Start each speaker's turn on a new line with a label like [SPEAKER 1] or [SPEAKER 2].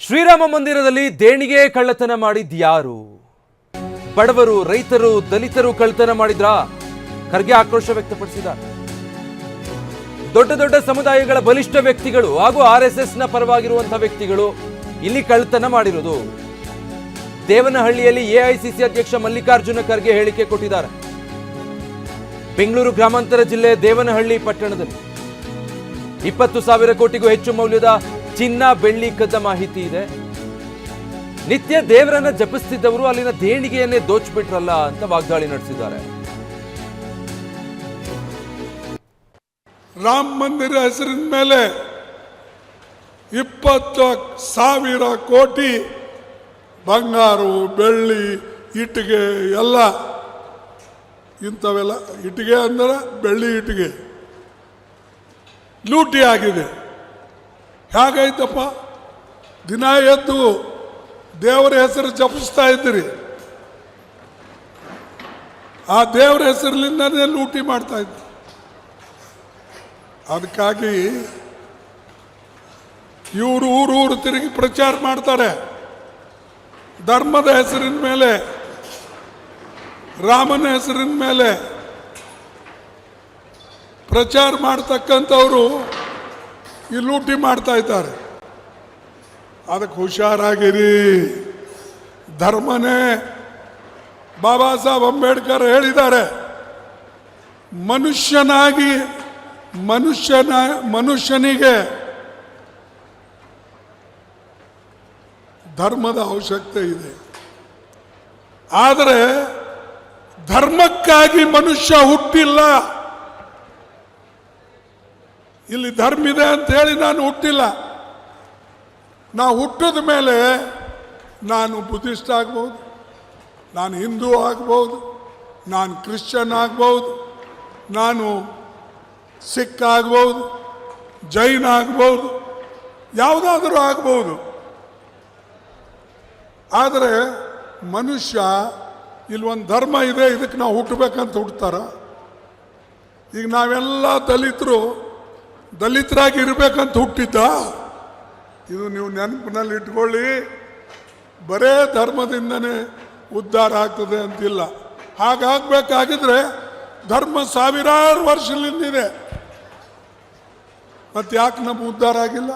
[SPEAKER 1] ಶ್ರೀರಾಮ ಮಂದಿರದಲ್ಲಿ ದೇಣಿಗೆ ಕಳ್ಳತನ ಮಾಡಿದ್ಯಾರು? ಬಡವರು, ರೈತರು, ದಲಿತರು ಕಳ್ಳತನ ಮಾಡಿದ್ರಾ? ಖರ್ಗೆ ಆಕ್ರೋಶ ವ್ಯಕ್ತಪಡಿಸಿದ್ದಾರೆ. ದೊಡ್ಡ ದೊಡ್ಡ ಸಮುದಾಯಗಳ ಬಲಿಷ್ಠ ವ್ಯಕ್ತಿಗಳು ಹಾಗೂ RSSನ ಪರವಾಗಿರುವಂತಹ ವ್ಯಕ್ತಿಗಳು ಇಲ್ಲಿ ಕಳ್ಳತನ ಮಾಡಿರೋದು. ದೇವನಹಳ್ಳಿಯಲ್ಲಿ AICC ಅಧ್ಯಕ್ಷ ಮಲ್ಲಿಕಾರ್ಜುನ ಖರ್ಗೆ ಹೇಳಿಕೆ ಕೊಟ್ಟಿದ್ದಾರೆ. ಬೆಂಗಳೂರು ಗ್ರಾಮಾಂತರ ಜಿಲ್ಲೆ ದೇವನಹಳ್ಳಿ ಪಟ್ಟಣದಲ್ಲಿ 20,000 ಕೋಟಿಗೂ ಹೆಚ್ಚು ಮೌಲ್ಯದ ಚಿನ್ನ, ಬೆಳ್ಳಿ ಕದ್ದ ಮಾಹಿತಿ ಇದೆ. ನಿತ್ಯ ದೇವರನ್ನ ಜಪಿಸ್ತಿದ್ದವರು ಅಲ್ಲಿನ ದೇಣಿಗೆಯನ್ನೇ ದೋಚ್ಬಿಟ್ರಲ್ಲ ಅಂತ ವಾಗ್ದಾಳಿ ನಡೆಸಿದ್ದಾರೆ.
[SPEAKER 2] ರಾಮ ಮಂದಿರ ಹೆಸರಿನ ಮೇಲೆ 20,000 ಕೋಟಿ ಬಂಗಾರು, ಬೆಳ್ಳಿ, ಇಟ್ಟಿಗೆ ಎಲ್ಲ ಇಂಥವೆಲ್ಲ, ಇಟ್ಟಿಗೆ ಅಂದ್ರೆ ಬೆಳ್ಳಿ ಇಟ್ಟಿಗೆ ಲೂಟಿ ಆಗಿದೆ. ಹೇಗಾಯ್ತಪ್ಪ? ದಿನ ಎದ್ದು ದೇವರ ಹೆಸರು ಜಪಿಸ್ತಾ ಇದ್ದೀರಿ, ಆ ದೇವರ ಹೆಸರಿನಿಂದನೇ ಲೂಟಿ ಮಾಡ್ತಾ ಇದ್ರಿ. ಅದಕ್ಕಾಗಿ ಇವರು ಊರು ತಿರುಗಿ ಪ್ರಚಾರ ಮಾಡ್ತಾರೆ. ಧರ್ಮದ ಹೆಸರಿನ ಮೇಲೆ, ರಾಮನ ಹೆಸರಿನ ಮೇಲೆ ಪ್ರಚಾರ ಮಾಡ್ತಕ್ಕಂಥವರು ಈ ಲೂಟಿ ಮಾಡ್ತಾ ಇದ್ದಾರೆ. ಅದಕ್ಕೆ ಹುಷಾರಾಗಿರಿ. ಧರ್ಮನೇ ಬಾಬಾ ಸಾಹೇಬ್ ಅಂಬೇಡ್ಕರ್ ಹೇಳಿದ್ದಾರೆ, ಮನುಷ್ಯನಿಗೆ ಧರ್ಮದ ಅವಶ್ಯಕತೆ ಇದೆ. ಆದರೆ ಧರ್ಮಕ್ಕಾಗಿ ಮನುಷ್ಯ ಹುಟ್ಟಿಲ್ಲ. ಇಲ್ಲಿ ಧರ್ಮ ಇದೆ ಅಂತ ಹೇಳಿ ನಾನು ಹುಟ್ಟಿಲ್ಲ. ನಾವು ಹುಟ್ಟಿದ ಮೇಲೆ ನಾನು ಬುದ್ಧಿಸ್ಟ್ ಆಗ್ಬೋದು, ನಾನು ಹಿಂದೂ ಆಗ್ಬೋದು, ನಾನು ಕ್ರಿಶ್ಚಿಯನ್ ಆಗ್ಬೋದು, ನಾನು ಸಿಖ್ ಆಗ್ಬೋದು, ಜೈನ ಆಗ್ಬೋದು, ಯಾವುದಾದ್ರೂ ಆಗ್ಬೋದು. ಆದರೆ ಮನುಷ್ಯ ಇಲ್ಲಿ ಒಂದು ಧರ್ಮ ಇದೆ, ಇದಕ್ಕೆ ನಾವು ಹುಟ್ಟಬೇಕಂತ ಹುಡ್ತಾರ? ಈಗ ನಾವೆಲ್ಲ ದಲಿತರಾಗಿ ಇರಬೇಕಂತ ಹುಟ್ಟಿದ್ದ? ಇದು ನೀವು ನೆನಪಿನಲ್ಲಿ ಇಟ್ಕೊಳ್ಳಿ. ಬರೇ ಧರ್ಮದಿಂದನೇ ಉದ್ಧಾರ ಆಗ್ತದೆ ಅಂತಿಲ್ಲ. ಹಾಗಾಗಬೇಕಾಗಿದ್ರೆ ಧರ್ಮ ಸಾವಿರಾರು ವರ್ಷದಿಂದಿದೆ, ಮತ್ತೆ ಯಾಕೆ ನಮ್ಮ ಉದ್ಧಾರ ಆಗಿಲ್ಲ?